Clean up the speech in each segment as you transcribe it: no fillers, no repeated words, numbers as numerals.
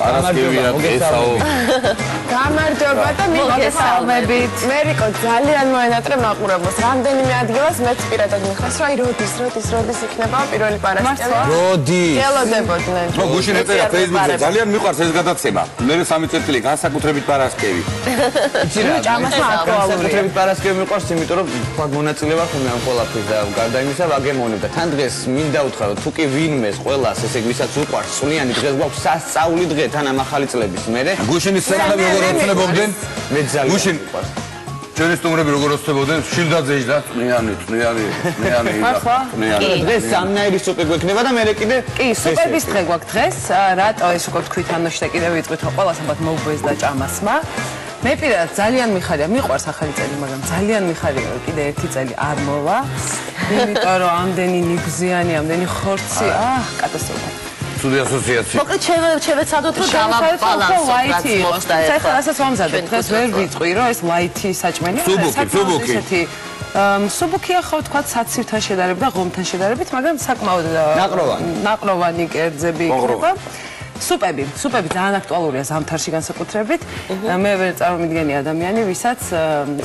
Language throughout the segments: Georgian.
პარასკევია ესაო. გამარჯობა და მოგესალმებით. მერიკო ძალიან მოენატრე მაყურებელს. რამდენიმე ადგილას მეც პირადად მიხვდეს, რომ როდის იქნება პირველი პარასკევი. როდის? ელოდებოდნენ. ნუ გუშინ ეწერა Facebook-ზე ძალიან მიყვარს ეს გადაცემა. მე 3 წელი განსაკუთრებით პარასკევი. იცი რა, ჭამასმა აქტუალურია. განსაკუთრებით პარასკევი მიყვარს, იმიტომ რომ თქვა მონაწილე ვარ ხოლმე ამ ყველაფრის და გარდა იმისა ვაგემოვნებ და თან დღეს მინდა უთხრა რომ თუ კი ვინმეს ყველას ესე ვისაც უყვარს წვნიანი დღეს გვაქვს სასწაული დღე თან ამ ახალი წლების მერე გუშინის სერალები როგორ ოცნებობდნენ? მე ძალიან გუშინ ჩვენი სტუმრები როგორ ოცნებობდნენ? შილდაძეში და წვნიანი. დღეს სამნაირი სუპი გვექნება და მერე კიდე კი, სუპების დღე გვაქვს დღეს. რატო ეს უკვე თქვით ანოშტე კიდე ვიწვით რომ ყველას ალბათ მოგვეს და ჭამასმა. მე პირადად ძალიან მიხარია, მიყვარს ახალი წელი, მაგრამ ძალიან მიხარია რომ კიდე ერთი წელი არ მოვა. იმიტომ რომ ამდენი ნიგზიანი, ამდენი ხორცი, კატასტროფა. ცუდი ასოციაცია. მოკლედ შევეცადოთ რომ დავაბალანსოთ რაც მოხდა ახლა. ეხლა რასაც ვამზადებ, დღეს ვერ ვიწყვი რომ ეს ლაითი საჭმელია. სუბუქი. სუბუქია ხო თქვა საცივთან შედარებით და ღომთან შედარებით, მაგრამ საკმაოდ ნაყროვანი კერძები იქნება. სუპები ძალიან აქტუალურია ზამთარში განსაკუთრებით. მე ვერ წარმოვიდგენი ადამიანი, ვისაც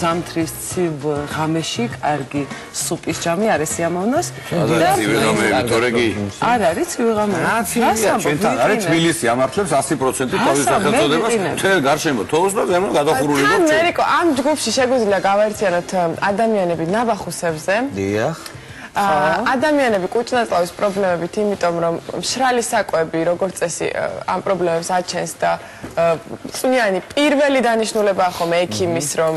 ზამთრის ცივ ღამეში კარგი სუპის ჯამი არ ესიამოვნოს. და ცივი ღამეები თორეგი? არ არის ცივი ღამეები. ჩვენთან არის თბილისი ამართლებს 100% თავის სახელწოდებას მთელ გარშემო თოვს და ზემო გადახურული გვაქვს. მერიკო, ამ ჯგუფში შეგვიძლია გავაერთიანოთ ადამიანები ნაბახუსებზე. დიახ. ადამიანები კუჭნაწლავის პრობლემებით, იმიტომ რომ მშრალი საკვები როგორც წესი ამ პრობლემებს აჩენს და წვნიანი პირველი დანიშნულებაა ხომ ექიმის რომ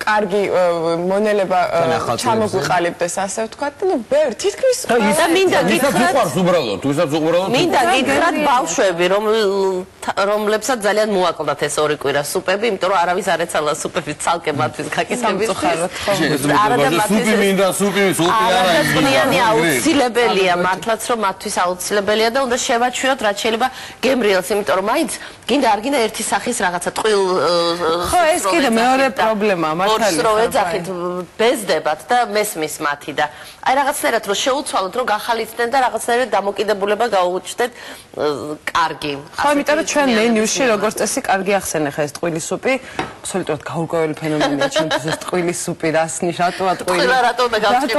კარგი მონელება ჩამოგვიყალიბდეს ასე ვთქვათ და ნუ ბევრი თითქმის და მინდა გითხრათ უბრალოდ მინდა გითხრათ ბავშვები რომლებსაც ძალიან მოაკლდათ ეს ორი კვირა სუპები, იმიტომ რომ არავის არ ეცალა სუპები ცალკე მათთვის გაკეთებისთვის. არა და სუპი მინდა სუპი წვნიანი აუცილებელია მართლაც რომ მათთვის აუცილებელია და უნდა შევაჩვიოთ რაც შეიძლება გემრიელს, იმიტომ რომ მაინც გინდა არ გინდა ერთი სახის რაღაცა ტყილ ხო ეს კიდე მეორე პრობლემაა მართალია. ორს რო ეძახით ბეზდებათ და მესმის მათი და აი რაღაცნაირად რომ შეუცვალოთ რომ გახალისდნენ და რაღაცნაირად დამოკიდებულება გაუჩნდეთ კარგი. ხო იმიტომ რომ ჩვენ მენიუში როგორც წესი კარგი ახსენე ხა ეს ტყილი სუპი აბსოლუტურად გაურკვეველი ფენომენია ჩვენთვის ეს ტყილი სუპი რას ნიშნავდა ტყილი რატო უნდა გავწევთ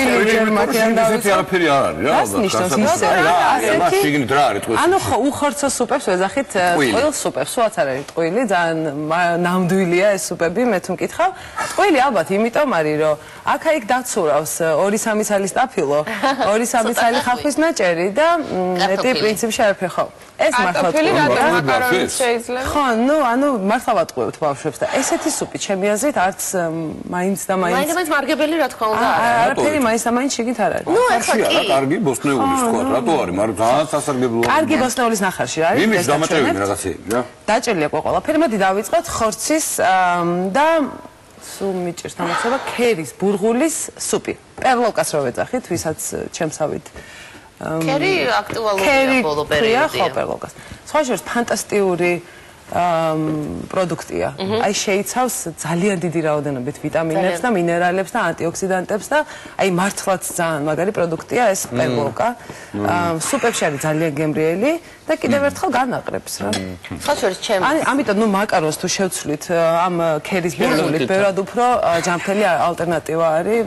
ისეთი არაფერი არ არის რა ალბათ შიგნით რა არის ტყილი ანუ ხო უხორცო სუპებს ვეძახით ტყილ სუპებს სულაც არ არის ტყილი ძალიან ნამდვილია ეს სუპები მე თუ მკითხავ ტყილი ალბათ იმიტომ არის რომ აქა-იქ დაცურავს 2-3 წელი სტაფილო 2-3 წელი ხალხის ნაჭერი და მეტი პრინციპში არაფერი ხო ეს მართლა ტყილი შეიძლება ხო ნუ ანუ მართლა ვატყუებთ ბავშვებს და ესეთი სუპი ჩემი აზრით არც მაინც და მაინც მარგებელი რა თქმა უნდა არაფერი მაინც და მაინც შეგით არ არის ნუ ეხლა კი კარგი ბოსტნეულის თქვა რატო არის მაგრამ ძალიან სასარგებლოა კარგი ბოსტნეულის ნახარში არის იმის დამატებები რაღაცეები რა დაჭერილია ყველაფერი მოდი დავიწყოთ ხორცის და სულ მიჭირს დამახსოვრა ქერის ბურღულის სუპი პერლოვკას რო ვეძახით ვისაც ჩემსავით ქერი აქტუალურია ბოლო პერიოდში ხო პერლოვკას სხვა შორის ფანტასტიკური პროდუქტია. აი შეიცავს ძალიან დიდი რაოდენობით ვიტამინებს და მინერალებს და ანტიოქსიდანტებს და აი მართლაც ძალიან მაგარი პროდუქტია ეს პერლოვკა. სუპებში არის ძალიან გემრიელი და კიდევ ერთხელ განაყრებს რა. სხვა შორის ჩემს ამიტომ ნუ მაკარონს თუ შევცვლით ამ ქერის ბურღულით ბევრად უფრო ჯანმრთელი ალტერნატივა არის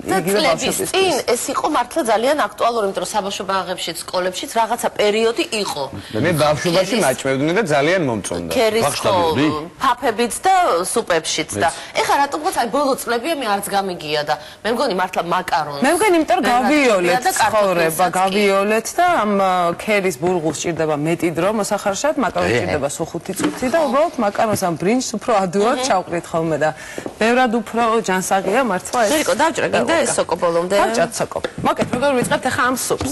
წლების წინ ეს იყო მართლა ძალიან აქტუალური, იმიტომ რომ საბავშვო ბაღებშიც, სკოლებშიც რაღაცა პერიოდი იყო. მე ბავშვობაში მაჭმევდნენ და ძალიან მომწონდა. ქერის ფაფებიც და სუპებშიც და ეხლა რატომღაც აი ბოლო წლებია მე არც გამიგია და მე მგონი მართლა მაკარონს. მე მგონი იმიტომ რომ გავიოლეთ ცხოვრება, გავიოლეთ და ამ ქერის ბურღულს ჭირდება მეტი დრო მოსახარშად, მაკარონს ჭირდება სულ 5 წუთი და უბრალოდ მაკარონს ამ ბრინჯს უფრო ადვილად ჩავყრით ხოლმე და ბევრად უფრო ჯანსაღია მართლა ეს. ნიკო დავჭრა გინდა ეს სოკო ბოლომდე. დავჭათ სოკო. მოკეთ როგორ ვიწყებთ ახლა ამ სუპს.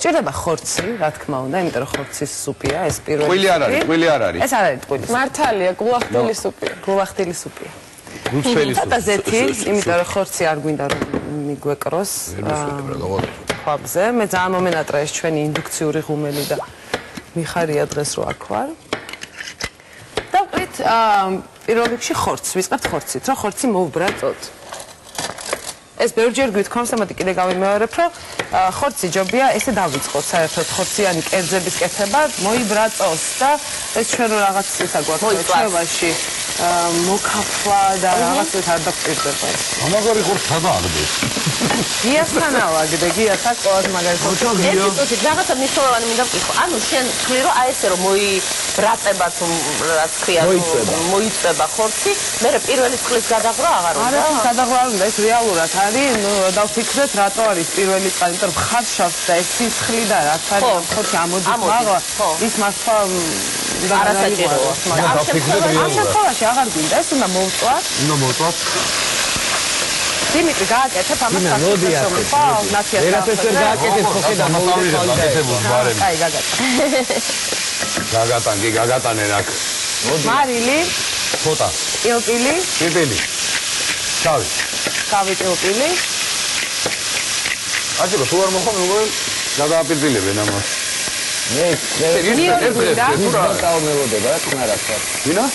ჭირდება ხორცი, რა თქმა უნდა, იმიტომ რომ ხორცის სუპია ეს პირველი. ტყვილი არ არის, ტყვილი არ არის. ეს არ არის ტყვილი. მართალია, გულახდილი სუპია. გულახდილი სუპია. გულწრფელი სუპი. და ზეთი, იმიტომ რომ ხორცი არ გვინდა რომ მიგვეკროს. ქვაბზე, მე ძალიან მომენატრა ეს ჩვენი ინდუქციური ღუმელი და მიხარია დღეს რო აქ ვარ. და პირველ რიგში ხორცს, ვიწყებთ ხორცით, რომ ხორცი მოუბრაწოთ. ეს ბევრჯერ გვითხოვს და მოდი კიდე გავიმეორებ, რომ ხორცი ჯობია ესე დავიწყოთ საერთოდ ხორციანი კერძების კეთება, მოიბრაწოს და ეს ჩვენ რო რაღაც ისა გვაქვს ჩვევაში მოკაფლა და რაღაცას არ დაგჭირდება. ამაგარი ხორცი სადა აგდეს? გიასთან ავაგდე, გიასთან ყოველს მაგარი ხორცი. ერთი რაღაცა მნიშვნელოვანი მინდა ვკითხო. ანუ შენ თქვი რომ აი ესე რომ მოიბრაწება თუ რაც ქვია მოიწება ხორცი, მე პირველი წყლის გადაღრა აღარ უნდა. არა, გადაღრა არ უნდა, ეს რეალურად არის, ნუ დავფიქრეთ რატო არის პირველი წყალი, იმიტომ რომ ხარშავს და ეს სისხლი და რაც არის ხორცი ამოდის მაღლა, ის მართლა არასაჭიროა. ამ შემთხვევაში აღარ გვინდა, ეს უნდა მოვწვათ. უნდა მოვწვათ. დიმიტრი გააკეთებ ამას სასწაულში. ხო, ნაცია. ვერაფერს ვერ გააკეთებ, ხო ხედავ, მოვიდეთ. აი, გაგატან, კი გაგატანენ აქ. მარილი, ფოტა, პილპილი, პილპილი. შავი. შავი პილპილი. ასე რომ თუ არ მოხომ, როგორ გადააპირბილებენ ამას. მე გორტაო მელოდება რა თქმა რა თქვა. ვინა?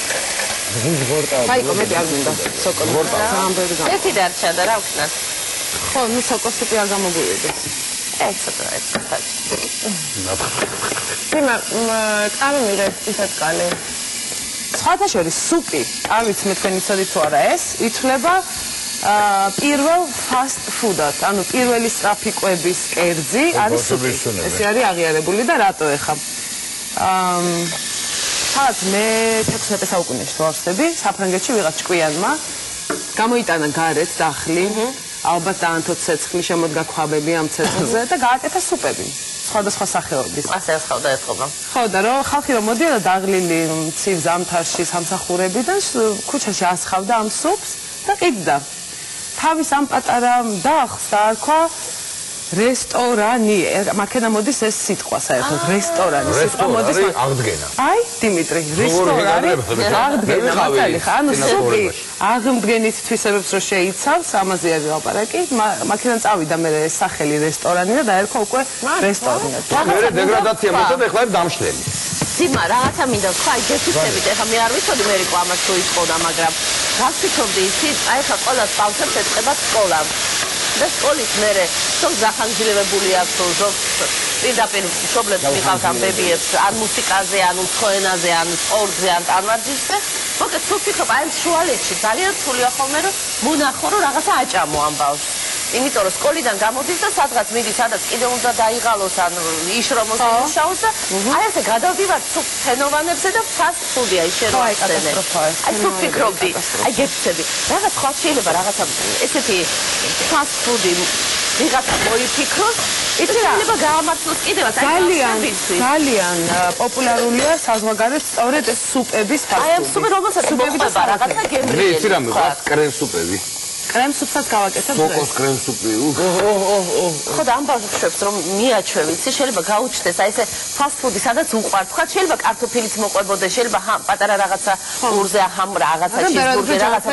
საიკო მე არ მინდა სოკოს გორტაო. ერთი დარჩა და რა ვქნათ? ხო, ნუ სოკოს სუპი არ გამოგვიედეს. ცოტა. დიმა, წამი მიღებ ისეთ კალე. სხვათა შორის სუპი, არ ვიცი მე თქვენ იცოდით თუ არა ეს, ითვლება პირველ fast food-ად, ანუ პირველი სწრაფი კვების კერძი არის სუპი. ესე არის აღიარებული და რატო ეხა? სადაც მე-16 საუკუნეში თუ ავსები, საფრანგეთში ვიღაც ჭკვიანმა გამოიტანა გარეთ დახლი, ალბათ დაანთო ცეცხლი, შემოდგა ქვაბები ამ ცეცხლზე და გააკეთა სუპები. სხვადასხვა სახეობის. ასე ასხავდა ეთქობა. ხო და რომ ხალხი რომ მოდიოდა დაღლილი ცივ ზამთარში სამსახურებიდან ქუჩაში ასხავდა ამ სუპს და ყიდდა. თავის ამ პატარა დახლს დაარქვა რესტორანი. მაქენა მოდის ეს სიტყვა საერთოდ რესტორანი. სიტყვა მოდის აღდგენა. აი, დიმიტრი, რესტორანი აღდგენა. მართალი ხა? ანუ სუპი აღდგენით თვისებებს რომ შეიცავს, ამაზე არის ლაპარაკი. მაქედან წავიდა მე სახელი რესტორანი და დაერქვა უკვე რესტორანი. მე დეგრადაცია მოხდა, ეხლა არის დამშლელი. ძიმა, რაღაცა მინდა თქვა, აი გეფიქრებით, ეხლა მე არ ვიცოდი მე რეკო ამას თუ იწოდა, მაგრამ რას ვფიქრობდი იცით? აი ეხლა ყველა სპავსებს ეწყება სკოლა. და სკოლის მერე ზოგ ზახანგრძლივებული აქვს, ზოგ პირდაპირ მშობლებს მიყავს ამ ბებიებს, ან მუსიკაზე, ან უცხო ენაზე, ან სპორტზე, ან ტანვარჯიშზე. მოკლედ, თუ ვფიქრობ, აი შუალედში ძალიან რთულია ხოლმე, რომ მონახო, რომ რაღაცა აჭამო ამ ბავშვს. იმიტომ რომ სკოლიდან გამოდის და სადღაც მიდის, სადაც კიდე უნდა დაიღალოს, ან იშრომოს იმუშაოს და აი ასე გადავდივართ სულ ფენოვანებზე და fast food-ია ის შენ ვახსენე. აი თუ ვფიქრობდი, აი გეცები, რაღაც ხალხ შეიძლება რაღაცა ესეთი fast food-ი ვიღაცა მოიფიქროს, შეიძლება გაამართლოს კიდევაც ძალიან პოპულარულია საზღვარგარეთ სწორედ ეს სუპების fast food-ი. აი ამ სუპი რომელსაც მოხდება რაღაცა გემრიელი. მე იცი რა მიყავს კრემ სუპები. კრემ სუპსაც გავაკეთებ დღეს. სოკოს კრემ სუპი. ხო და ამ ბავშვებს რომ მიაჩვევ, იცი, შეიძლება გაუჩნდეს აი ესე fast food-ი, სადაც უყვართ. თქვა შეიძლება კარტოფილიც მოყვებოდეს, შეიძლება პატარა რაღაცა ყურზე ჰამ რაღაცა ჩიზბურგერი რაღაცა,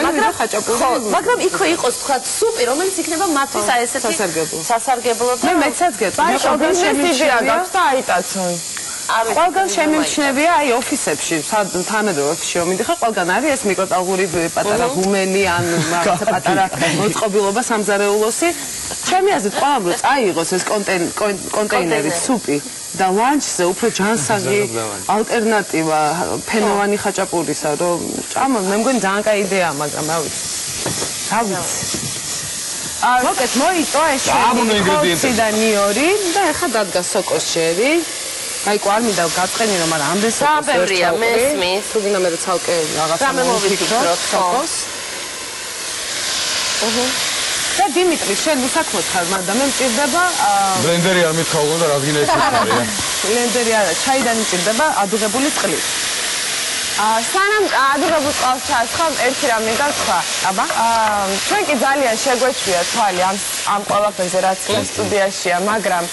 მაგრამ იქვე იყოს თქვა სუპი, რომელიც იქნება მათთვის აი ესეთი სასარგებლო და მე მეცაც გეტყვი. მე ყველგან შემიჩნევია გაქვს და აიტაცოი. ყველგან შემიმჩნევია აი ოფისებში, თანადროულ ოფისში რომ მიდიხარ, ყველგან არის ეს მიკროტალღური პატარა ღუმელი ან რაღაცა პატარა მოწყობილობა სამზარეულოსი. ჩემი აზრით ყველამ რო წაიღოს ეს კონტეინერი სუპი და ლანჩზე უფრო ჯანსაღი ალტერნატივა ფენოვანი ხაჭაპურისა, რომ ჭამო, მე მგონი ძალიან კაი იდეაა, მაგრამ რა ვიცი. მოკლედ მოიწვა ეს ხორცი და ნიორი და ეხა დადგა სოკოს ჟერი. აი ყარ მინდა გაწყენი რომ არა ამდენ საბევრია მესმის. თუ გინდა მე ცალკე რაღაცა მოვიფიქროთ სოკოს. და დიმიტრი შენ უსაქმოდ ხარ, მაგრამ მე მჭირდება ბლენდერი არ მითხა უკვე და რადგან ეს არის. ბლენდერი არა, ჩაიდან მჭირდება ადუღებული წყლით. სანამ ადუღებულ წყალს ჩაასხავ, ერთი რამ მინდა თქვა. აბა, ჩვენ კი ძალიან შეგვეჩვია თვალი ამ ყველაფერზე, რაც სტუდიაშია, მაგრამ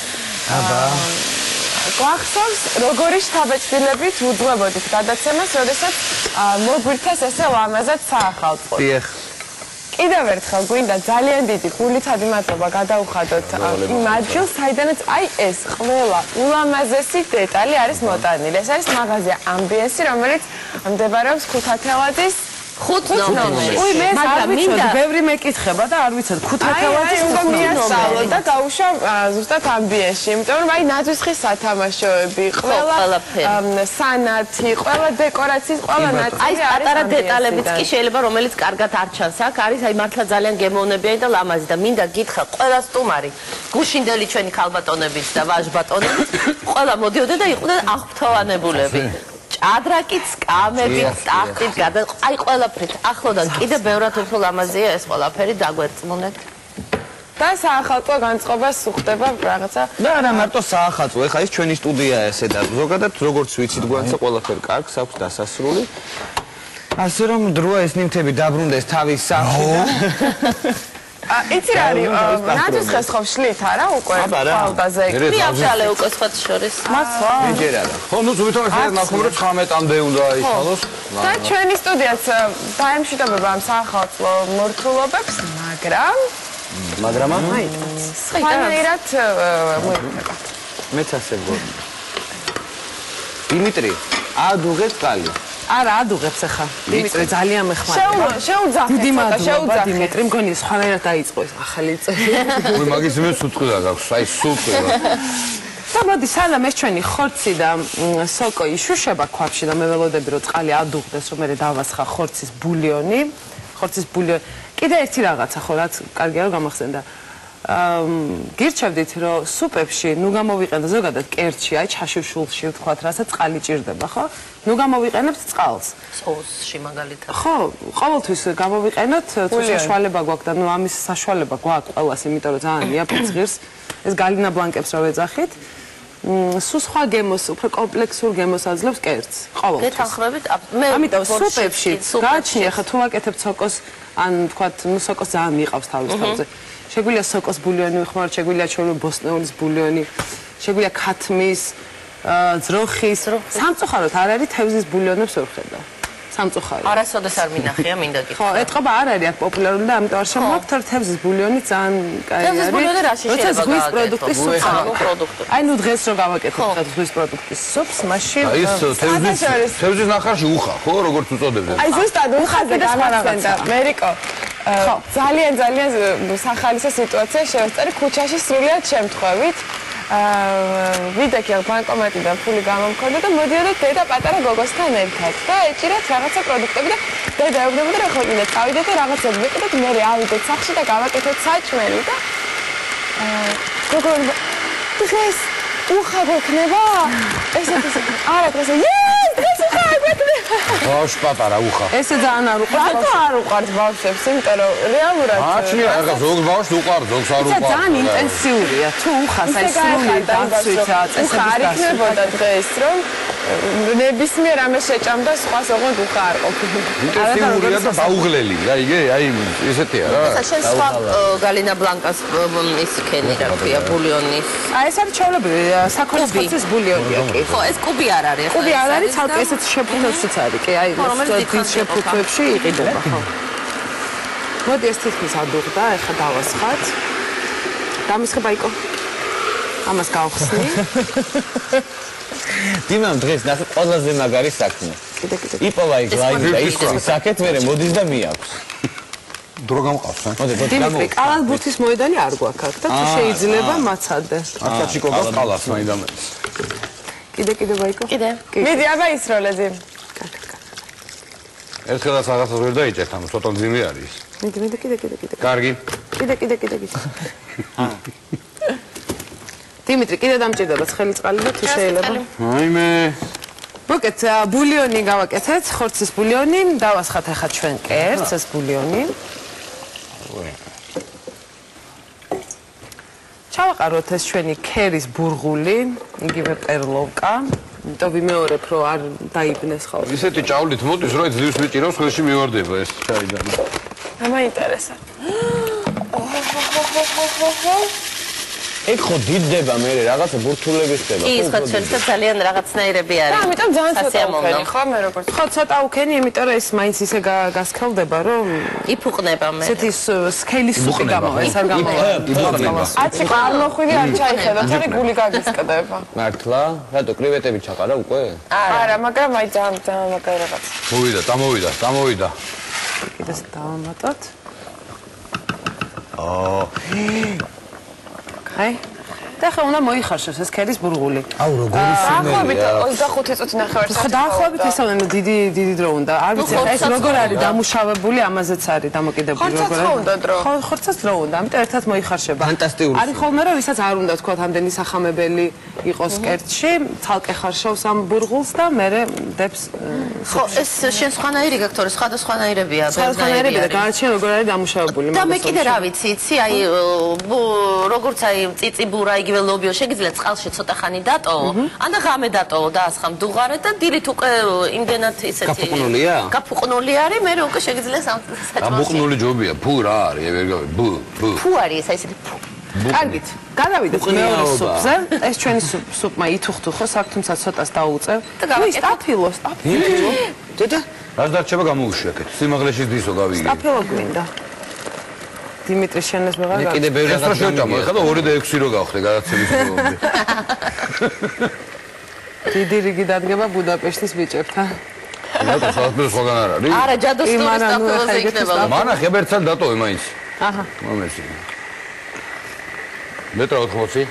გვახსოვს, როგორი შთაბეჭდილებით უძღვებოდით გადაცემას, როდესაც მოგვირთეს ესე ლამაზად საახალწლოდ. დიახ. კიდევ ერთხელ გვინდა ძალიან დიდი გულითადი მადლობა გადაუხადოთ იმ ადგილს, საიდანაც აი ეს ყველა ულამაზესი დეტალი არის მოტანილი. ეს არის მაღაზია ამბიენსი, რომელიც მდებარეობს ქუთათელაძის 5 ნომერი. უი, მე არ ვიცოდი, ბევრი მეკითხება და არ ვიცოდი, ქუთათელაძის უნდა მიასწავლო და გავუშვა ზუსტად ამბიენში, იმიტომ რომ აი ნაძვისხის სათამაშოები, ყველა სანათი, ყველა დეკორაციის, ყველა ნაწილი აი პატარა დეტალებიც კი შეიძლება რომელიც კარგად არ ჩანს აქ არის აი მართლა ძალიან გემოვნებიანი და ლამაზი და მინდა გითხრა ყველა სტუმარი გუშინდელი ჩვენი ქალბატონებიც და ვაჟბატონებიც ყველა მოდიოდა და იყვნენ აღფრთოვანებულები ჭადრაკიც, კამებით, ტახტით გადა აი ყველაფრით ახლოდან კიდე ბევრად უფრო ლამაზია ეს ყველაფერი დაგვერწმუნეთ და საახალწლო განწყობას უხდება რაღაცა და არა მარტო საახალწლო ეხლა ის ჩვენი სტუდია ესე და ზოგადად როგორც ვიცით გვანცა ყველაფერი კარგს აქვს დასასრული ასე რომ დროა ეს ნიმთები დაბრუნდეს თავის სახლში და იცი რა არის ნაძვისხეს ხო შლით არა უკვე ხალდაზე მე აბჟალე უკვე სხვა შორის მართლა მიჯერ არა ხო ნუ თვითონ ეს ნახომ რომ 19-მდე უნდა იშალოს და ჩვენი სტუდიაც დაემშვიდობება ამ საახალწლო მორთულობებს მაგრამ სხვანაირად მოიხდება მეც ასე მგონი დიმიტრი ადუღებს კალი არა ადუღებს ახლა დიმიტრი ძალიან მეხმარება შეუძახეთ დიდი მადლობა დიმიტრი მგონი სხვანაირად დაიწყო ეს ახალი წელი უი მაგის მე სულწყვეტა გაქვს აი სულწყვეტა და მოდი სანამ ეს ჩვენი ხორცი და სოკო იშუშება ქვაბში და მე ველოდები რომ წყალი ადუღდეს რომ მე დავასხა ხორცის ბულიონი კიდე ერთი რაღაცა ხო რაც კარგია რომ გამახსენდა გირჩევდით რომ სუპებში ნუ გამოვიყენდა ზოგადად კერჩი აი ჩაშუშულში ვთქვათ რასაც წყალი ჭირდება ხო ნუ გამოვიყენებთ წყალს соусში მაგალითად ხო ყოველთვის გამოვიყენოთ თუ საშუალება გვაქვს და ნუ ამის საშუალება გვაქვს ყველას იმიტომ რომ ძალიან იაფიც ღირს ეს გალინა ბლანკებს რო ვეძახით სულ სხვა გემოს უფრო კომპლექსურ გემოს აძლევს კერცს ყოველთვის გეთანხმებით მე ამიტომ სუპებში გააჩნია ხა თუ ვაკეთებ სოკოს ან ვთქვათ ნუ სოკოს ძალიან მიყავს თავის თავზე შეგვიძლია სოკოს ბულიონი ვიხმაროთ შეგვიძლია ჩვენი ბოსტნეულის ბულიონი შეგვიძლია ქათმის ძროხის სამწუხაროდ არ არის თევზის ბულიონებს ვერ ხედავ სამწუხაროდ არასოდეს არ მინახია მინდა გითხრა ხო ეთყობა არ არის აქ პოპულარული და ამიტომ არ შემოაქვს თორე თევზის ბულიონი ძალიან კაი არის თევზის ბულიონი რაში შეიძლება ზღვის პროდუქტის სუპს პროდუქტი აი ნუ დღეს რო გავაკეთებ ზღვის პროდუქტის სუპს მაშინ აი ეს თევზის ნახარში უხა ხო როგორც უწოდებენ აი ზუსტად უხაზე გამახსენდა მერიკო ძალიან სახალისო სიტუაცია შევწერი ქუჩაში სრულიად შემთხვევით ვიდექი ბანკომატიდან ფული გამომქონდა და მოდიოდა დედა პატარა გოგოსთან ერთად და ეჭირათ რაღაცა პროდუქტები და დედა ეუბნებოდა რომ ხო მინდა წავიდეთ და რაღაცები ვიყიდეთ მე ავიდეთ სახლში და გავაკეთეთ საჭმელი და გოგო დღეს უხა გვექნება ესეთი არა დღეს დღეს უხა გვექნება ბავშვ პატარა უხა ესე ძალიან არ უყვარს რატო არ უყვართ ბავშვებს იმიტომ რომ რეალურად აჩნია რაღაც ზოგ ბავშვს უყვარს ზოგს არ უყვარს ძალიან ინტენსიურია თუ უხას აი სრული დაცვითა წესების არ იქნებოდა დღეს რომ ნებისმიერ ამას შეჭამდა სხვას ოღონდ უხა არ ყოფილა ინტენსიურია და დაუღლელი რა იგე აი ესეთია რა შენ სხვა გალინა ბლანკას ის ქენი რა ქვია ბულიონის აი ეს არის ჩაოლებრივი საქონლის ხორცის ბულიონია კი ხო ეს კუბი არ არის კუბი არ არის ცალკე ესეც შეფუთვებშიც არის კი აი ის შეფუთვებში იყიდება ხო მოდი ეს თითქმის ადუღდა ეხლა დავასხათ დამისხე ბაიკო ამას გავხსნი დიმამ დღეს ნახე ყველაზე მაგარი საქმე კიდე იპოვა იქ ლაინი და ის საკეთ მერე მოდის და მიაქვს დრო გამყავს დიმიტრი კალათბურთის მოედანი არ გვაქვს აქ და თუ შეიძლება მაცადე აკაცი კოკას ყალას მაინდა კიდე ბაიკო კიდე მიდი აბა ისროლედი ერთხელაც რაღაცას ვერ დაიჭერთ ამ ცოტა ძიმე არის მიდი კიდე კარგი კიდე დიმიტრი კიდე დამჭირდება ცხელი წყალი და თუ შეიძლება აიმე მოკეთ ბულიონი გავაკეთეთ ხორცის ბულიონი დავასხათ ახლა ჩვენ კერცს ეს ბულიონი ჩავაყაროთ ეს ჩვენი ქერის ბურღული იგივე პერლოვკა იმიტომ ვიმეორებ რომ არ დაიბნეს ხოლმე ისეთი ჭავლით მოდის რომ ძლივს მიჭირავს ხელში მივარდება ეს ჩაიდან ამაინტერესა ეგ ხო დიდდება მე რაღაცა ბურთულები ხდება კი სხვა შეიძლება ძალიან რაღაცნაირები არის და ამიტომ ძალიან ცოტა უკენი ხო მე როგორც ხო ცოტა უკენი იმიტომ რომ ეს მაინც ისე გასქელდება რომ იფუყნება მე ესეთი სქელის სუპი გამოვა ეს არ გამოვა აცი არ მოხვიდი არ ჩაიხედა თორე გული გაგისკდება მართლა რატო კრივეტები ჩაყარა უკვე არა მაგრამ აი ძალიან მაგარი რაღაც მოვიდა კიდეს დავამატოთ. აი. და ხა უნდა მოიხარშოს ეს ქედის ბურღული. აუ როგორი სუნელია. 25 წუთი ნახევარს. ხო დაახლოებით ესაა დიდი დრო უნდა. არ ვიცი ეს როგორ არის დამუშავებული, ამაზეც არის დამოკიდებული როგორ არის. ხორცაც უნდა დრო. ხო, ხორცაც დრო უნდა, ამიტომ ერთად მოიხარშება. ფანტასტიკური. არის ხოლმე რომ ვისაც არ უნდა თქვა ამდენი სახამებელი იყოს კერტში, ცალკე ხარშავს ამ ბურღულს და მერე დებს. ხო, ეს შენ სხვანაირი გაქვს, თორე სხვადასხვანაირებია, სხვადასხვანაირები და გარჩენ როგორ არის დამუშავებული. და მე კიდე რა ვიცი, იცი, აი როგორც აი წიწიბურა იგივე ლობიო შეგიძლია წყალში ცოტა ხანი დატოვო, ანდა ღამე დატოვო და ასხამ დუღარეთ და დილით უკვე იმდენად ისეთი გაფუყნულია? გაფუყნული არის, მე უკვე შეგიძლია საჭმელში. გაფუყნული ჯობია, ფუ რა არის, ვერ გავი, ბუ. ფუ არის ეს ისეთი ფუ. კარგით, გადავიდეთ მეორე სუპზე. ეს ჩვენი სუპმა ითუხთუ ხო, თუმცა ცოტას დაუწევ. და სტაფილო. დედა, რას დარჩება გამოუშვიათ? სიმაღლეში დისო გავიგე. სტაფილო გვინდა. დიმიტრი შენეს მეღარ მე კიდე ბევრი რაღაც შევჭამო, ეხლა 2 და 6 რო გავხდე გადაცემის პრობლემები. დიდი რიგი დადგება ბუდაპეშტის ბიჭებთან. რატო საერთოდ სხვაგან არ არის? არა, ჯადოსტოვის სტაფილოზე იქნება. მანა ხებერცად დატოვე მაინც. აჰა. მომეცი. მეტრა 80.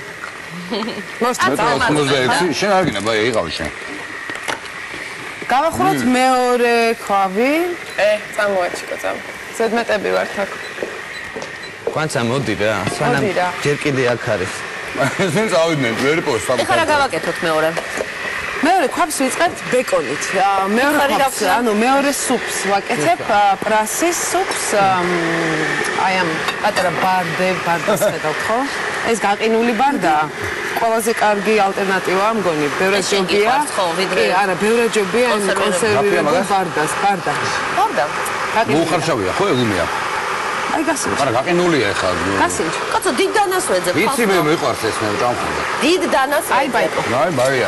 მოსწავლე. მეტრა 86. შენ არ გინდა, ბაი, იყავი შენ. გავახუროთ მეორე ქვავი. წამოაჩიკო წამ. ზედმეტები ვართ აქ. კვანცა მოდი რა, სანამ ჯერ კიდე აქ არის. ესენ წავიდნენ ვერ პოსტ. ეხლა რა გავაკეთოთ მეორე? მეორე ქვავს ვიწყებთ ბეკონით. მეორე ქვავს, ანუ მეორე სუპს ვაკეთებ, პრასის სუპს, აი ამ პატარა ბარდას ხედავთ ხო? ეს გაყინული ბარდაა. ყველაზე კარგი ალტერნატივაა მგონი, ბევრად ჯობია. კი, არა, ბევრად ჯობია ამ კონსერვირებულ ბარდას, ბარდა. მოუხარშავია ხო ეგუმია? აი გასინჯ. არა, გაყინულია ეხლა. გასინჯ. კაცო, დიდ დანას ვეძებ. ვიცი მე მიყვარს ეს მე ჭამხოდა. დიდ დანას. აი ბაიკო. აი ბაია,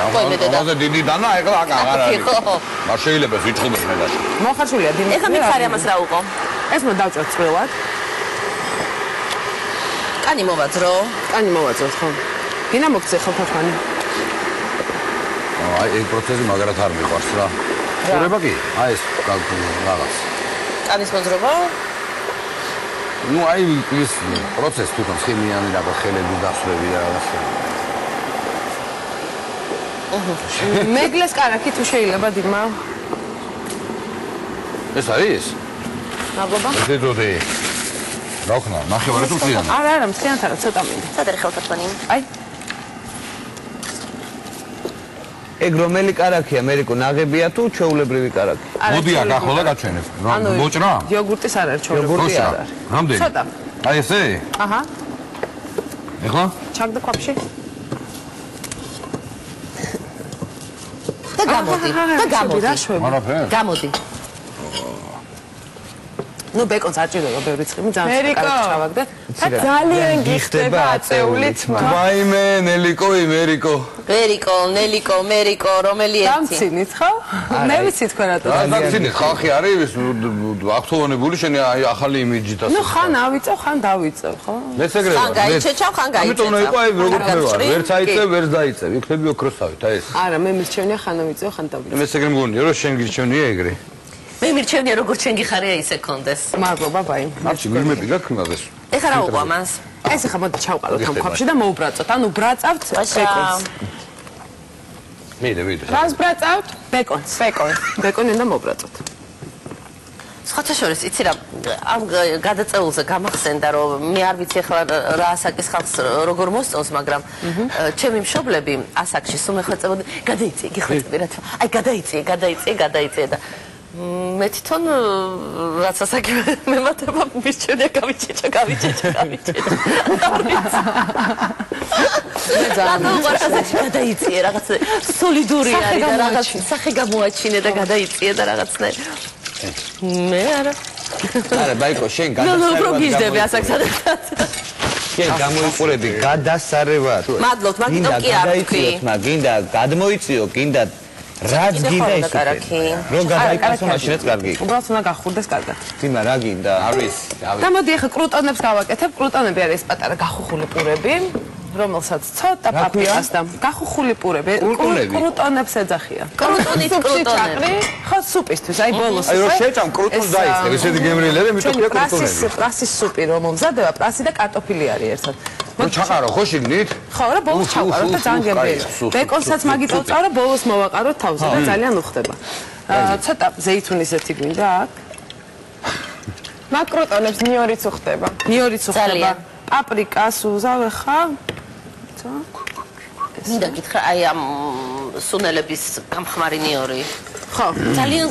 ამაზე დიდი დანა ეხლა აქ აღარ არის. არ შეიძლება ვიწყუბოს მე და. მოხარშულია დიმიტრი. ეხლა მითხარი ამას რა უყო? ეს მო დავჭოთ წვრილად. კანი მოვაძრო. კანი მოვაძროთ ხო? გინა მოგწე ხო თქვენი? აი ეს პროცესი მაგრად არ მიყვარს რა. ხურება კი? აი ეს რაღაც. კანის მოძრობა? ну აი ეს პროცესი თვითონ ხიმიანი და ხელები დასვლები და რაღაცა. მეგლეს კარაკი თუ შეიძლება დიმა. ეს არის? მადლობა. ზედოდე. რა ხნა? ნახევარი თუ წლიანი? არა, მთლიანად არა, ცოტა მინდა. სად არის ხელთათმანი? აი. ეგ რომელი კარაქია, ამერიკო ნაღებია თუ ჩვეულებრივი კარაქი? მოდი აქ ახლა გაჩვენებ. მოჭრა? იოგურტის არ არის ჩვეულებრივი არ არის. რამდენი? ცოტა. აი ესე? აჰა. ეხლა? ჩაგდა ქვაფში. და გამოდი. არაფერი. გამოდი. ну ბეკონს აჭირდება ბევრი ცხიმი ძალიან კარგი ჩავაგდეთ და ძალიან გიხდება აწეული თმა. ვაიმე ნელიკო იმერიკო. ნელიკო, მერიკო, რომელი ერთი? დამცინით ხო? მე ვიცი თქვენ რატო. რა დამცინით? ხალხი არის აქტუალებული შენი ახალი იმიჯით ასე. ну ხან ავიწევ, ხან დავიწევ, ხო? მეც ეგრევე. ხან გაიჩეჩავ, ხან გაიჩეჩავ. ამიტომ უნდა იყო აი როგორ მე ვარ. ვერც აიწევ, ვერც დაიწევ. იქნები ოქროსავით, აი ეს. არა, მე მირჩევნია ხან ავიწევ, ხან დავიწევ. მეც ეგრე მგონია, რომ შენ გირჩევნია ეგრე. მე მირჩევნია როგორც შენ გიხარია ისე კონდეს. მადლობა, ბაი. არჩი გვიმები გაქვს მაგას. ეხლა რა უყვა მას? ეს ახლა მოდი ჩავყალოთ ამ ქვაფში და მოუბრაწოთ. ანუ ბრაწავთ ბეკონს. მიდე. რას ბრაწავთ? ბეკონს. ბეკონი უნდა მოუბრაწოთ. სხვათა შორის, იცი რა, ამ გადაწეულზე გამახსენდა, რომ მე არ ვიცი ახლა რა ასაკის ხალხს როგორ მოსწონს, მაგრამ ჩემი მშობლები ასაკში სულ მეხვეწებოდი, გადაიწიე, გიხვეწები რა თქმა. აი გადაიწიე და მე თვითონ რაც ასაკი მემატება მირჩევნია გავიჩეჩა. მე ძალიან უყვარს გადაიწიე რაღაც სოლიდური არის და რაღაც სახე გამოაჩინე და გადაიწიე და რაღაცნაირ. მე არა ბაიკო შენ გადასარევად ნუ გიждები ასაკსა შენ გამოიყურები გადასარევად მადლობთ მაგიტო კი არ ვთქვი გინდა გადმოიწიო გინდა რაც გინდა ის რო გადაიკასო მაშინაც კარგი იყო უბრალოდ უნდა გახურდეს კარგად ძიმა რა გინდა არ ვიცი და მოდი ახლა კრუტონებს გავაკეთებ კრუტონები არის პატარა გახუხული პურები რომელსაც ცოტა პაპრიკას და გახუხული პურები, კრუტონებს ეძახიან. კრუტონის კრუტონები. ხო, სუპისთვის, აი ბოლოს. აი რომ შეჭამ კრუტონს დაიწყე, ესეთი გემრიელები, იმიტომ ქვია კრუტონები. პრასის სუპი რომ მომზადება, პრასი და კარტოფილი არის ერთად. რო ჩაყარო ხო შიგნით? ხო, რა ბოლოს ჩავყარო და ძალიან გემრიელია. ბეკონსაც მაგიწევ რა ბოლოს მოვაყაროთ თავზე და ძალიან უხდება. ცოტა ზეითუნისეთი გვინდა აქ. მაკრუტონებს ნიორიც უხდება. ნიორიც უხდება. პაპრიკას უზავე ხა? მინდა გითხრა აი ამ სუნელების გამხმარი ნიორი. ხო. ძალიან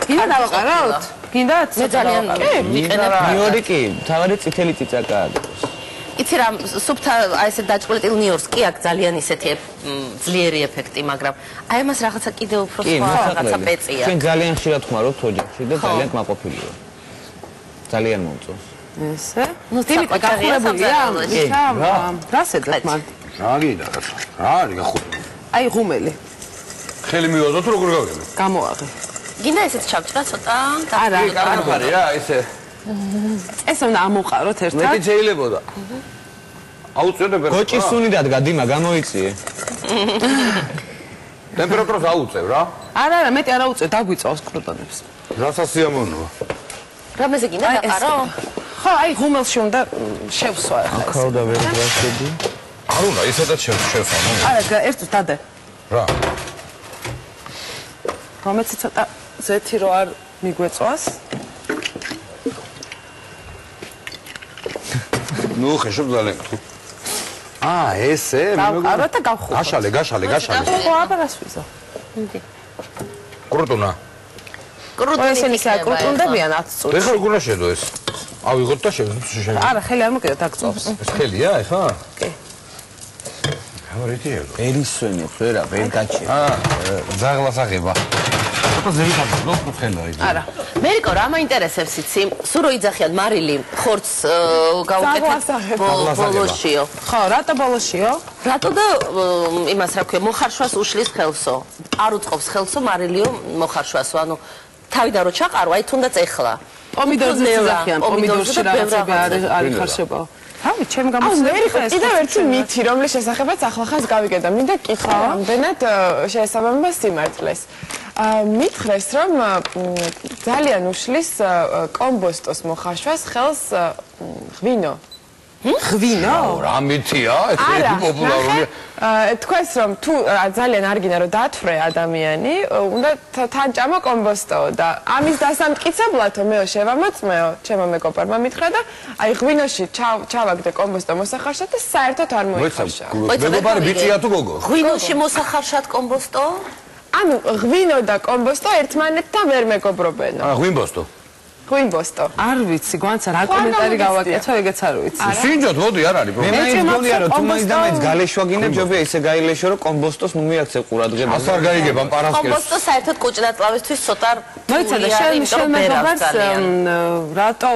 გინდა დავაყაროთ? გინდათ? მე ძალიან მიყენებ. ნიორი კი, თავარი წითელი წიწაკაა. იცი რა, სუფთა აი ესე დაჭყლეტილ ნიორს კი აქვს ძალიან ისეთი ძლიერი ეფექტი, მაგრამ აი ამას რაღაცა კიდევ უფრო სხვა რაღაცა პეწია. ჩვენ ძალიან ხშირად ხმარობთ ოჯახში და ძალიან კმაყოფილია. ძალიან მომწონს. ესე? ნუ დიმიტრი გახურებულია? რას ეძებ მან? რა გინდა რა? რა არის გახურებული? აი ღუმელი. ხელი მივაზოთ როგორ გავიგებ? გამოაღე. გინდა ესეც ჩავჭრა ცოტა? არა, კარგი რა, ესე. ეს უნდა ამოყაროთ ერთად. მეტი შეიძლებოდა. აუწევდები. გოჭის სუნი დადგა დიმა, გამოიწიე. ტემპერატურას აუწევ რა? არა, მეტი არ აუწევ, დაგვიწევს კრუტონებს. რასაც სიამოვნოა. რამეზე გინდა დაყარო? ხო, აი ღუმელში უნდა შევსვა ახლა. ახალ და ვერ გასწედი. არ უნდა ისედაც შევსვამო. არა, ერთად დადე. რა? რომეც ცოტა ზეთი რო არ მიგვეწვას. ნუ ხეშობ ძალიან თუ. ესე გავყარო და გავხურო. გაშალე. ხო, აბარას ვიზო. კრუტონა. ესენი საკრუტონდებიან 10 წუთში. ეხლა როგორ შეედო ეს? ავიღოთ და შევიდეთ. არა, ხელი არ მოკიდეთ, დაგწოვს. ეს ხელია ეხლა? კი. გავარითიე. ერისვენებს ვერა, ვერ გაჩერე. ზაღლას აღება. აბა ზევითად ნუ ხელა ის. არა. მერიკო რა მაინტერესებს იცი? სულ რო იძახიან მარილი ხორცს გაუკეთეთ ბოლოშიო. ხო, რატო ბოლოშიო? რატო და იმას რა ქვია, მოხარშვას უშლის ხელსო. არ უწყობს ხელსო მარილიო მოხარშვასო, ანუ თავიდან რო ჩაყარო, აი თუნდაც ეხლა. პომიდორზე იძახიან, პომიდორში რაღაცები არის ხარშებაო. თავი ჩემ გამოცდილება ეს. კიდევ ერთი მითი, რომლის შესახებაც ახლახანს გავიგე და მინდა კითხვა რამდენად შეესაბამება სიმართლეს. მითხრეს რომ ძალიან უშლის კომბოსტოს მოხარშვას ხელს ღვინო. ღვინო? რა მითია? ეს პოპულარულია. თქვენს რომ თუ ძალიან არ გინდა რომ დათვრე ადამიანი, უნდა თან ჭამა კომბოსტო და ამის დასამტკიცებლათო მეო შევამოწმეო, ჩემო მეგობარმა მითხრა და აი ღვინოში ჩავაგდე კომბოსტო მოსახარშად და საერთოდ არ მოიხარშა. მეგობარი ბიწია თუ გოგო? ღვინოში მოსახარშად კომბოსტო? ანუ ღვინო და კომბოსტო ერთმანეთთან ვერ მეგობრობენ. ღვინბოსტო. ღვინბოსტო. არ ვიცი, გვანცა რა კომენტარი გავაკეთო, ეგეც არ ვიცი. სინჯოთ, მოდი, არ არის პრობლემა. მე მგონია რომ თუ მაინც და მაინც გალეშვაგინებ ჯობია ისე გაილეშო რომ კომბოსტოს ნუ მიაქცევ ყურადღება. ას არ გაიგებ ამ პარასკევს. კომბოსტო საერთოდ კუჭნაწლავისთვის ცოტა მოიცადე შენ მეგობარს რატო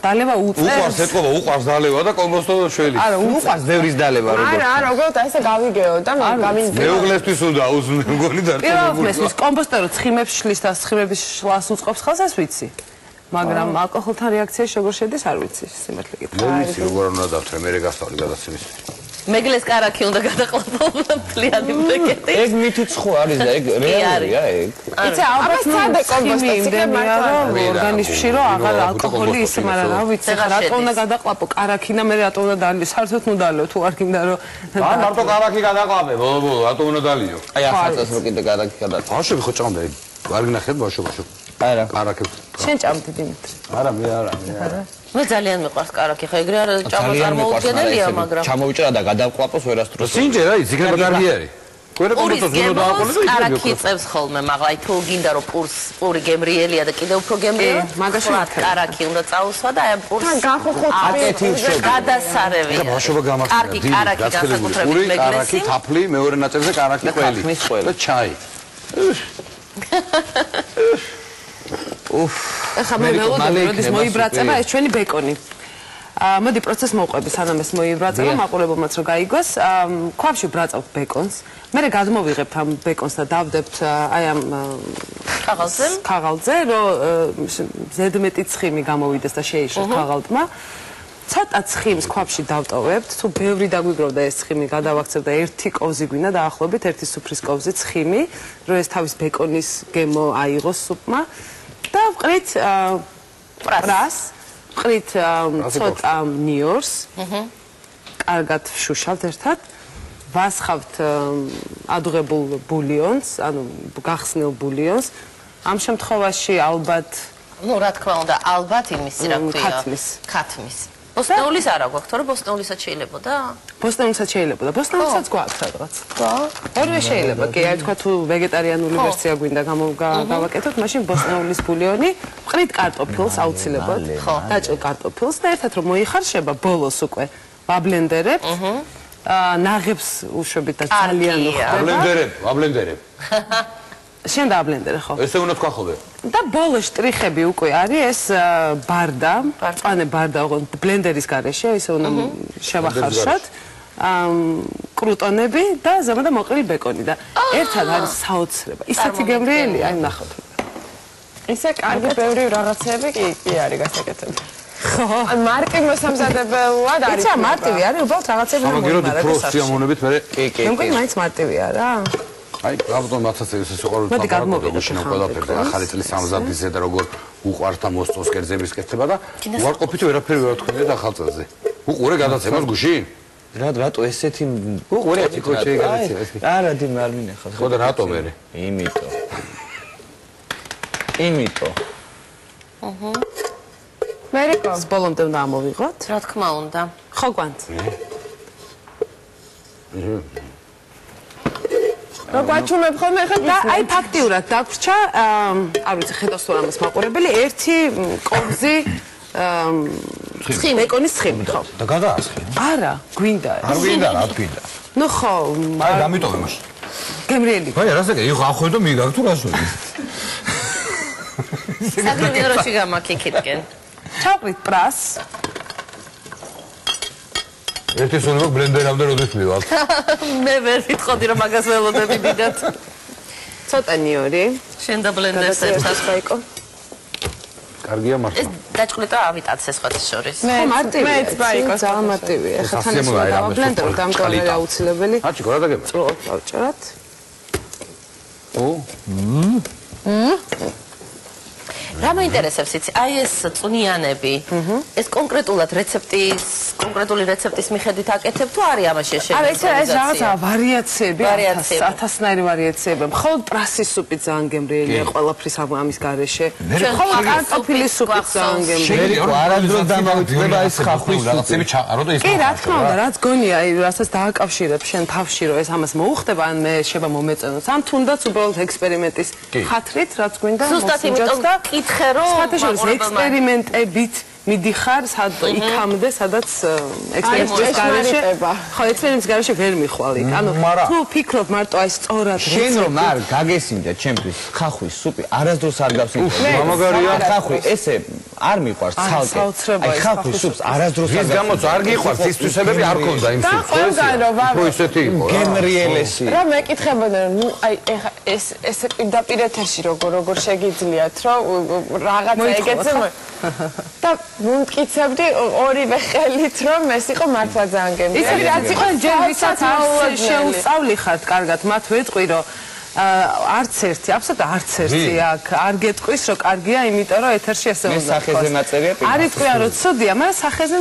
დალევა უწევს? უყვარს ეთქობა, უყვარს დალევა და კომბოსტო შველი. არა, უყვარს ბევრის დალევა როგორ. არა, უბრალოდ ესე გავიგეო და გამიზიდე. მეუღლესთვის უნდა მგონი დარწმუნებული. პირველ კომბოსტო რო ცხიმებს შლის და ცხიმების შლას უწყობს ხელს, ეს ვიცი. მაგრამ ალკოჰოლთან რეაქციაში როგორ შედის არ ვიცი, სიმართლე გითხრა. მე ვიცი როგორ უნდა დავთრე, მე გასწავლი გადაცემის. მეგლეს კარაქი უნდა გადაყლაპო მთლიანი ბრეკეტი. ეგ მითი ცხო არის და ეგ რეალურია ეგ. იცი ალბათ სადე კომბოსტო იმდენია რომ ორგანიზმში რომ აღარ ალკოჰოლი ისე, მაგრამ რა ვიცი, რატო უნდა გადაყლაპო კარაქი და მე რატო უნდა დალიო, საერთოდ ნუ დალიო თუ არ გინდა რომ ან მარტო კარაქი გადაყლაპე, ბოლო, რატო უნდა დალიო? აი ახალწელს რო კიდე კარაქი გადაწყო. ბავშვები ხო ჭამდა ეგ? არ გინახეთ ბავშვო? არა. კარაქი. შენ ჭამდი დიმიტრი. არა, მე არა. მე ძალიან მიყვარს კარაქი, ხა ეგრე არ ჭამა წარმოუდგენელია, მაგრამ ჩამოვიჭრა და გადავყვაპოს ვერასდროს. სინჯერა ის იქნება კარგი არის. პურის გემოს კარაქი წევს ხოლმე, მაგრამ აი თუ გინდა რომ პური გემრიელია და კიდევ უფრო გემრიელი, მაგაში კარაქი უნდა წაუსვა და აი პურს აკეთი უშევ. გადასარევია. ბავშვობა გამახსენდა. კარგი კარაქი განსაკუთრებით პური, მეგლესი. კარაქი, თაფლი, მეორე ნაწილზე კარაქი ყველი. და ჩაი. ეხლა მე ველოდები, როდის მოიბრაწება ეს ჩვენი ბეკონი. მოდი პროცესს მოვყვები, სანამ ეს მოიბრაწება, მაყურებელმაც რომ გაიგოს. ქვაბში ბრაწავთ ბეკონს. მე გადმოვიღებთ ამ ბეკონს და დავდებთ აი ამ ქაღალდზე, რომ ზედმეტი ცხიმი გამოვიდეს და შეიშო ქაღალდმა. ცოტა ცხიმს ქვაბში დავტოვებთ, თუ ბევრი დაგვიგროვდა ეს ცხიმი, გადავაქცევ და ერთი კოვზი გვინდა დაახლოებით, ერთი სუფრის კოვზი ცხიმი, რომ ეს თავის ბეკონის გემო აიღოს სუპმა და ვყრით პრას, ვყრით ცოტა ნიორს, კარგად ვშუშავთ ერთად, ვასხავთ ადუღებულ ბულიონს, ანუ გახსნილ ბულიონს, ამ შემთხვევაში ალბათ ну, რა თქმა უნდა, ალბათ იმის რა ქვია. ქათმის. ბოსტნეულის არა გვაქვს, თორე ბოსტნეულისაც შეიძლებოდა? ბოსტნეულისაც შეიძლებოდა. ბოსტნეულისაც გვაქვს რაღაც. ორივე შეიძლება. კი, აი თქვა თუ ვეგეტარიანული ვერსია გვინდა გავაკეთოთ, მაშინ ბოსტნეულის ბულიონი, ვყრით კარტოფილს აუცილებლად. დაჭრილ კარტოფილს და ერთად რომ მოიხარშება, ბოლოს უკვე ვაბლენდერებთ. ნაღებს უშვებით და ძალიან უხდება. ვაბლენდერებ. შენ დააბლენდერე ხო? ესე უნდა თქვა ხოლმე. და ბოლოს შტრიხები უკვე არის ეს ბარდა, მწვანე ბარდა, ბლენდერის გარეშე, ისე უნდა შევახარშოთ. კრუტონები და ზემოდან მოყრილი ბეკონი და ერთად არის საოცრება. ისეთი გემრიელი, აი ნახოთ. ისე კარგი ბევრი რაღაცები კი არის გასაკეთებელი. ხო, ან მარტივ მოსამზადებლად არის. იცი, მარტივი არის, უბრალოდ რაღაცები მომიმარაგებს. პროს სიამოვნებით მე კი. მეგონი მაინც მარტივია რა. აი, რაბატონ მათაც ეს სიყვარული დაგმოვიდეთ ყველაფერზე ახალი წლის სამზადისზე და როგორ უყვართ და მოსწონს კერძების კეთება და უარყოფით ვერაფერი ვერ თქვენია და ახალ წელზე. უყურე გადაცემას გუშინ? რატო ესეთი უყურე კოჩი გადაცემა. არა, დიმ არ მინახავს. ხო და რატო მერე? იმიტომ. მერიკო, ბოლომდე უნდა ამოვიღოთ. რა თქმა უნდა. ხო გვანთ. რა გვაჩუმებ ხოლმე ხა და აი ფაქტიურად დაგვრჩა, არ ვიცი ხედავს თუ რამას მაყურებელი, ერთი კოვზი ბეკონის ცხიმი ხო? და გადაასხე. არა, გვინდა ეს. არ გვინდა, რა თქინდა. ნუ ხო, აი დამიტოვე მაშინ. გემრიელი. აი რასაკე, იხო ახვედო მიგაგ თუ რას ვეძ. საგრინეროში გამაქიქითკენ. ჩავყრით პრას. ერთი სულ ბლენდერამდე როდის მივალ. მე ვერ ვიტყოდი რომ მაგას ველოდები დიდად. ცოტა ნიორი. შენ და ბლენდერს ერთად გაიკო. კარგია მართლა. ეს დაჭყლიტა ავიტაცე სხვათა შორის. ხო, მარტივია. მეც ბაიკო ძალიან მარტივია. ხა თან ეს ბლენდერით ამკოლე აუცილებელი. აჩი გორა დაგება. წრუად დავჭერათ. რა მაინტერესებს იცი? აი ეს წვნიანები, ეს კონკრეტულად კონკრეტული რეცეპტის მიხედვით აკეთებ თუ არის ამაში შეგიძლია? არა, ეს რაღაცა ვარიაციები, ათასნაირი ვარიაციები. მხოლოდ პრასის სუპი ძალიან გემრიელია ყველაფრის ამის გარეშე. მხოლოდ კარტოფილის სუპი ძალიან გემრიელია. არადროს დამავიწყდება ეს ხახვის რაღაცები ჩაყარო და ის. კი, რა თქმა უნდა, რაც გონია, აი, რასაც დააკავშირებ შენ თავში, რომ ეს ამას მოუხდება, ან მე შეება მომეწონოს. ამ თუნდაც უბრალოდ ექსპერიმენტის ხათრით, რაც გვინდა ზუსტად იმიტომ კითხე რომ ექსპერიმენტებით მიდიხარ იქამდე, სადაც ექსპერიმენტის გარეშე. ხო, ექსპერიმენტის გარეშე ვერ მიხვალ იქ. ანუ თუ ფიქრობ მარტო აი სწორად შენ რომ არ გაგესინდა ჩემთვის ხახვის სუპი, არასდროს არ გავსინდა. მამაგარია ხახვი ესე არ მიყვარს ცალკე. აი ხახვის სუპს არასდროს ის გამოც არ გიყვარს, ის თვისებები არ ქონდა იმ სუპს. ხო, ისეთი იყო. გემრიელესი. რა მეკითხებოდა, ნუ აი ეხა ეს პირდაპირ ეთერში როგორ შეგიძლიათ, რომ რაღაცა ეგეც და მომკიცებდი ორივე ხელით რომ ეს იყო მართლა ძალიან გემრიელი. ისე რაც იყო ჯერ ვისაც შეუსწავლი ხართ კარგად, მათ ვეტყვი რომ არც ერთი, აბსოლუტურად არც ერთი აქ არ გეტყვის რომ კარგია, იმიტომ რომ ეთერში ესე უნდა. მე სახეზე მაწერია პირდაპირ. არ იტყვია რომ ცუდია, მაგრამ სახეზე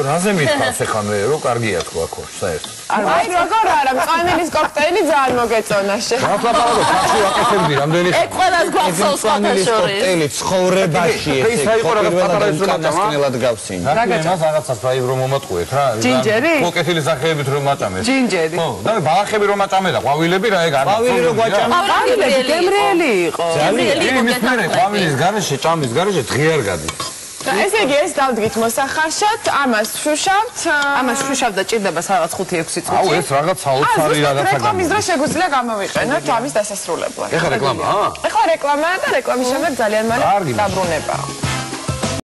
რაზე მითქავს ახლა მე რომ კარგია თქვა ხო, საერთოდ. აი როგორ არა, მწვანელის კოქტეილი ძალიან მოგეწონა შე. რაფლაპარაკო, ხახში ვაკეთებდი რამდენი. ეგ ყველას გვახსოვს სხვათა შორის. კოქტეილი ცხოვრებაში ეს იყო რაღაც პატარა ინსტრუმენტად გავსინდა. მაგას რაღაცას აი რომ მომატყუეთ რა. ჯინჯერი? კოკეთილი სახეებით რომ მაჭამეთ. ჯინჯერი. ხო, და ბალახები რომ მაჭამე და ყვავილები რა ეგ არ. ყვავილი რო გვაჭამე. გემრიელი იყო. იმის მერე ყვავილის გარეშე, ჭამის გარეშე დღე არ გადის. და ესე იგი ეს დავდგით მოსახარშოთ, ამას შუშავთ. ამას შუშავ და ჭირდება რაღაც 5-6 წუთი. აუ ეს რაღაც საოცარი რაღაცა. რეკლამის დროს შეგვიძლია გამოვიყენოთ ამის დასასრულებლად. ეხლა რეკლამა? ეხლა რეკლამაა და რეკლამის შემდეგ ძალიან მალე დაბრუნება.